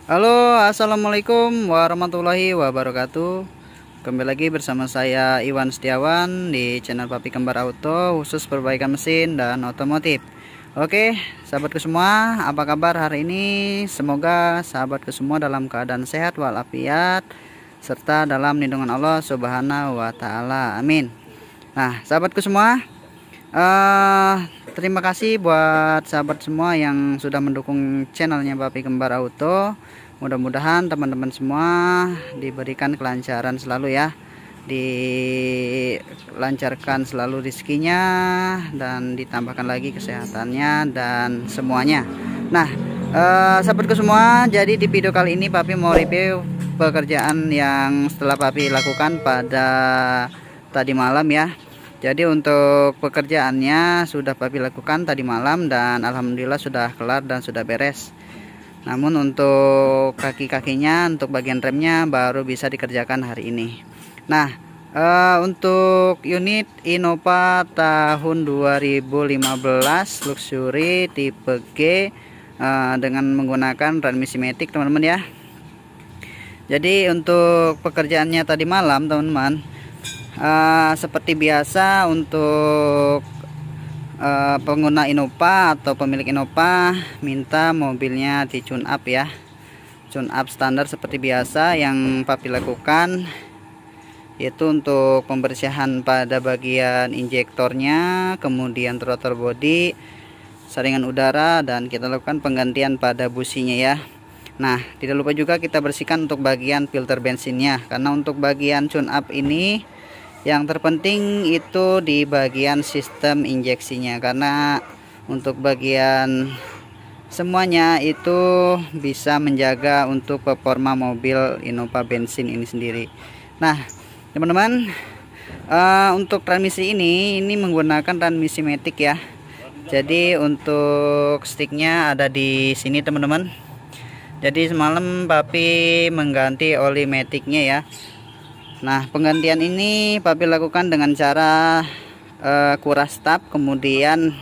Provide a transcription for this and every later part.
Halo, assalamualaikum warahmatullahi wabarakatuh. Kembali lagi bersama saya Iwan Setiawan di channel Papi Kembar Auto, khusus perbaikan mesin dan otomotif. Oke, sahabatku semua, apa kabar hari ini? Semoga sahabatku semua dalam keadaan sehat walafiat serta dalam lindungan Allah Subhanahu wa Ta'ala. Amin. Nah, sahabatku semua, eh terima kasih buat sahabat semua yang sudah mendukung channelnya Papi Kembar Auto. Mudah-mudahan teman-teman semua diberikan kelancaran selalu ya, dilancarkan selalu rezekinya dan ditambahkan lagi kesehatannya dan semuanya. Nah, sahabatku semua, jadi di video kali ini Papi mau review pekerjaan yang setelah Papi lakukan pada tadi malam ya. Jadi untuk pekerjaannya sudah Papi lakukan tadi malam dan alhamdulillah sudah kelar dan sudah beres. Namun untuk kaki-kakinya, untuk bagian remnya baru bisa dikerjakan hari ini. Nah, untuk unit Innova tahun 2015 Luxury tipe G dengan menggunakan transmisi matic teman-teman ya. Jadi untuk pekerjaannya tadi malam teman-teman, seperti biasa untuk pengguna Innova atau pemilik Innova minta mobilnya di tune up ya, tune up standar seperti biasa. Yang Papi lakukan yaitu untuk pembersihan pada bagian injektornya, kemudian throttle body, saringan udara, dan kita lakukan penggantian pada businya ya. Nah, tidak lupa juga kita bersihkan untuk bagian filter bensinnya, karena untuk bagian tune up ini yang terpenting itu di bagian sistem injeksinya, karena untuk bagian semuanya itu bisa menjaga untuk performa mobil Innova bensin ini sendiri. Nah teman-teman, untuk transmisi ini menggunakan transmisi matic ya. Jadi untuk sticknya ada di sini teman-teman. Jadi semalam Papi mengganti oli maticnya ya. Nah, penggantian ini Papi lakukan dengan cara kuras tap, kemudian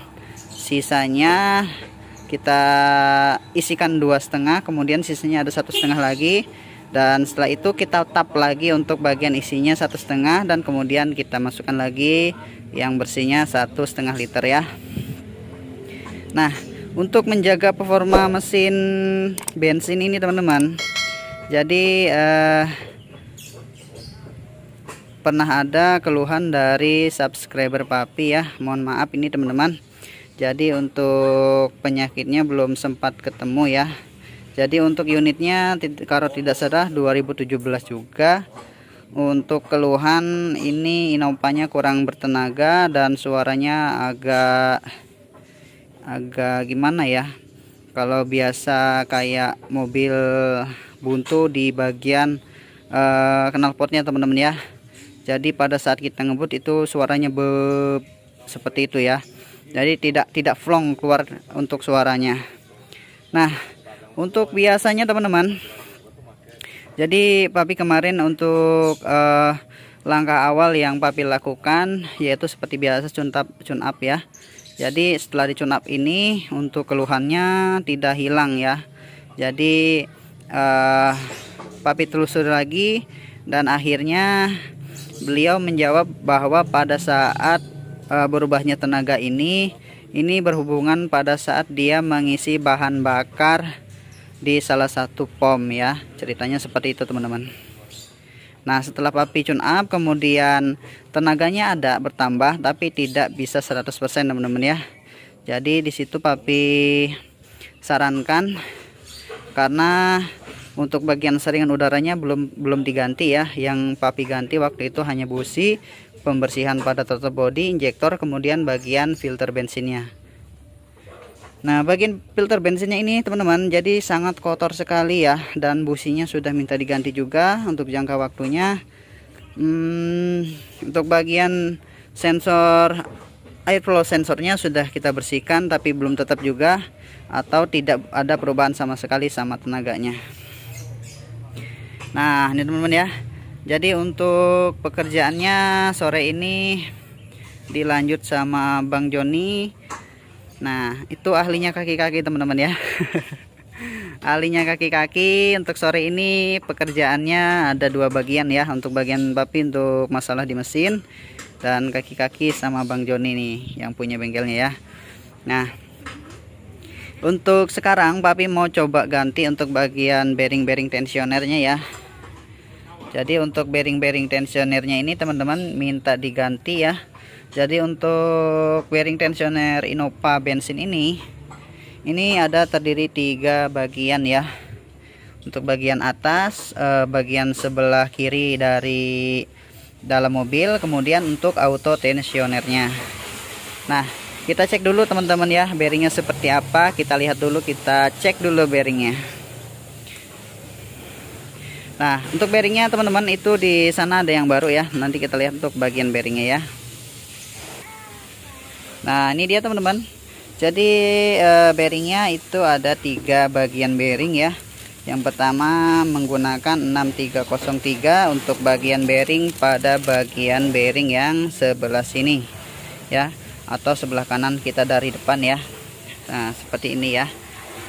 sisanya kita isikan 2,5, kemudian sisanya ada 1,5 lagi, dan setelah itu kita tap lagi untuk bagian isinya 1,5, dan kemudian kita masukkan lagi yang bersihnya 1,5 liter ya. Nah, untuk menjaga performa mesin bensin ini teman-teman, jadi pernah ada keluhan dari subscriber Papi ya, mohon maaf ini teman-teman. Jadi untuk penyakitnya belum sempat ketemu ya. Jadi untuk unitnya kalau tidak salah 2017 juga. Untuk keluhan ini Innovanya kurang bertenaga dan suaranya agak gimana ya, kalau biasa kayak mobil buntu di bagian knalpotnya teman-teman ya. Jadi pada saat kita ngebut itu suaranya seperti itu ya. Jadi tidak flong keluar untuk suaranya. Nah, untuk biasanya teman-teman, jadi Papi kemarin untuk langkah awal yang Papi lakukan yaitu seperti biasa tune up ya. Jadi setelah di tune up ini untuk keluhannya tidak hilang ya. Jadi Papi telusuri lagi dan akhirnya beliau menjawab bahwa pada saat berubahnya tenaga ini berhubungan pada saat dia mengisi bahan bakar di salah satu pom ya. Ceritanya seperti itu teman-teman. Nah, setelah Papi tune up kemudian tenaganya ada bertambah tapi tidak bisa 100% teman-teman ya. Jadi di situ Papi sarankan, karena untuk bagian saringan udaranya belum diganti ya. Yang Papi ganti waktu itu hanya busi, pembersihan pada throttle body, injektor, kemudian bagian filter bensinnya. Nah, bagian filter bensinnya ini teman-teman jadi sangat kotor sekali ya, dan businya sudah minta diganti juga untuk jangka waktunya. Untuk bagian sensor airflow sensornya sudah kita bersihkan tapi belum tetap juga, atau tidak ada perubahan sama sekali sama tenaganya. Nah ini teman-teman ya, jadi untuk pekerjaannya sore ini dilanjut sama Bang Joni. Nah itu ahlinya kaki-kaki teman-teman ya. alinya kaki-kaki. Untuk sore ini pekerjaannya ada dua bagian ya. Untuk bagian Papi untuk masalah di mesin, dan kaki-kaki sama Bang Joni nih yang punya bengkelnya ya. Nah, untuk sekarang Papi mau coba ganti untuk bagian bearing-bearing tensionernya ya. Jadi untuk bearing-bearing tensionernya ini teman-teman minta diganti ya. Jadi untuk bearing tensioner Innova bensin ini ada terdiri 3 bagian ya. Untuk bagian atas, bagian sebelah kiri dari dalam mobil, kemudian untuk auto tensionernya. Nah, kita cek dulu teman-teman ya, bearingnya seperti apa. Kita lihat dulu, kita cek dulu bearingnya. Nah, untuk bearingnya teman-teman itu di sana ada yang baru ya. Nanti kita lihat untuk bagian bearingnya ya. Nah, ini dia teman-teman. Jadi bearingnya itu ada 3 bagian bearing ya. Yang pertama menggunakan 6303 untuk bagian bearing pada bagian bearing yang sebelah sini ya, atau sebelah kanan kita dari depan ya. Nah, seperti ini ya.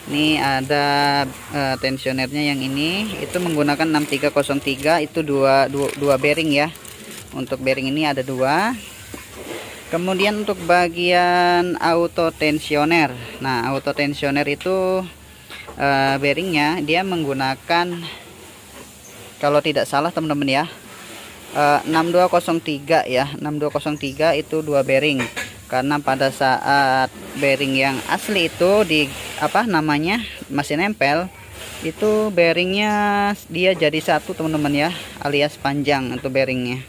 Ini ada tensionernya yang ini itu menggunakan 6303, itu dua bearing ya. Untuk bearing ini ada 2. Kemudian untuk bagian auto tensioner. Nah, auto tensioner itu bearingnya dia menggunakan, kalau tidak salah teman-teman ya, 6203 ya. 6203 itu 2 bearing. Karena pada saat bearing yang asli itu di masih nempel, itu bearingnya dia jadi satu teman-teman ya, alias panjang untuk bearingnya.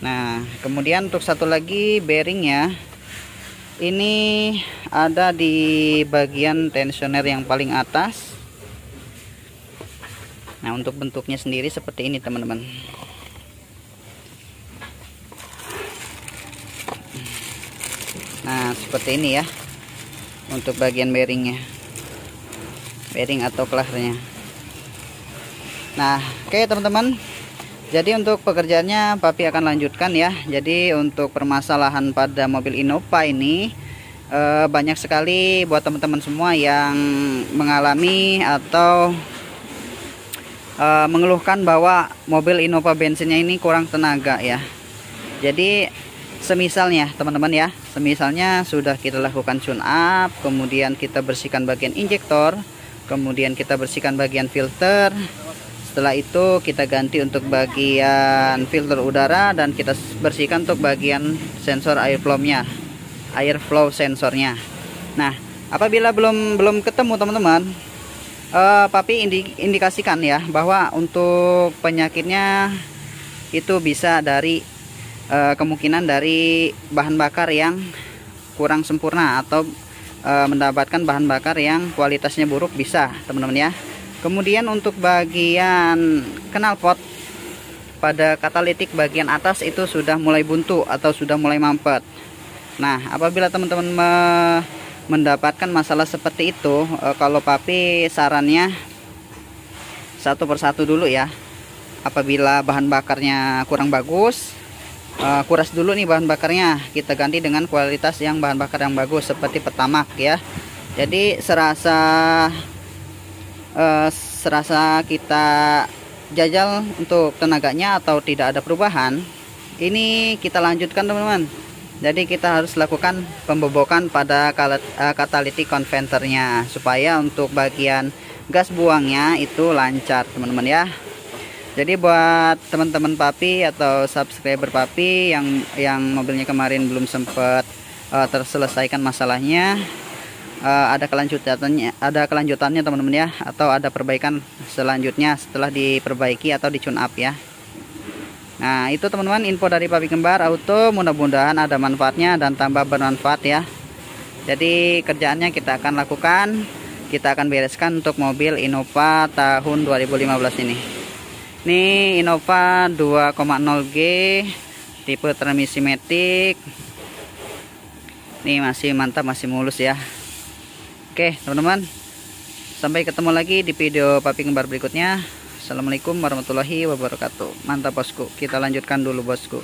Nah, kemudian untuk satu lagi bearingnya ini ada di bagian tensioner yang paling atas. Nah, untuk bentuknya sendiri seperti ini teman-teman. Nah, seperti ini ya untuk bagian bearingnya, bearing atau kelahnya. Nah, oke teman-teman. Jadi untuk pekerjaannya Papi akan lanjutkan ya. Jadi untuk permasalahan pada mobil Innova ini banyak sekali buat teman-teman semua yang mengalami atau mengeluhkan bahwa mobil Innova bensinnya ini kurang tenaga ya. Jadi semisalnya teman-teman ya, semisalnya sudah kita lakukan tune up, kemudian kita bersihkan bagian injektor, kemudian kita bersihkan bagian filter. Setelah itu kita ganti untuk bagian filter udara, dan kita bersihkan untuk bagian sensor airflow sensornya. Nah, apabila belum ketemu teman-teman, Papi indikasikan ya bahwa untuk penyakitnya itu bisa dari kemungkinan dari bahan bakar yang kurang sempurna, atau mendapatkan bahan bakar yang kualitasnya buruk, bisa teman-teman ya. Kemudian untuk bagian knalpot pada katalitik bagian atas itu sudah mulai buntu atau sudah mulai mampet. Nah, apabila teman-teman mendapatkan masalah seperti itu, kalau Papi sarannya satu persatu dulu ya. Apabila bahan bakarnya kurang bagus, kuras dulu nih bahan bakarnya, kita ganti dengan kualitas yang bahan bakar yang bagus seperti Pertamax ya. Jadi serasa kita jajal untuk tenaganya atau tidak ada perubahan, ini kita lanjutkan teman-teman. Jadi kita harus lakukan pembobokan pada katalitik konverternya supaya untuk bagian gas buangnya itu lancar teman-teman ya. Jadi buat teman-teman Papi atau subscriber Papi yang mobilnya kemarin belum sempat terselesaikan masalahnya, ada kelanjutannya teman-teman ya, atau ada perbaikan selanjutnya setelah diperbaiki atau di-tune up ya. Nah, itu teman-teman info dari Papi Kembar Auto, mudah-mudahan ada manfaatnya dan tambah bermanfaat ya. Jadi kerjaannya kita akan lakukan, kita akan bereskan untuk mobil Innova tahun 2015 ini. Ini Innova 2.0G tipe transmisi matic. Ini masih mantap, masih mulus ya. Oke teman-teman, sampai ketemu lagi di video Papi Kembar berikutnya. Assalamualaikum warahmatullahi wabarakatuh. Mantap bosku, kita lanjutkan dulu bosku.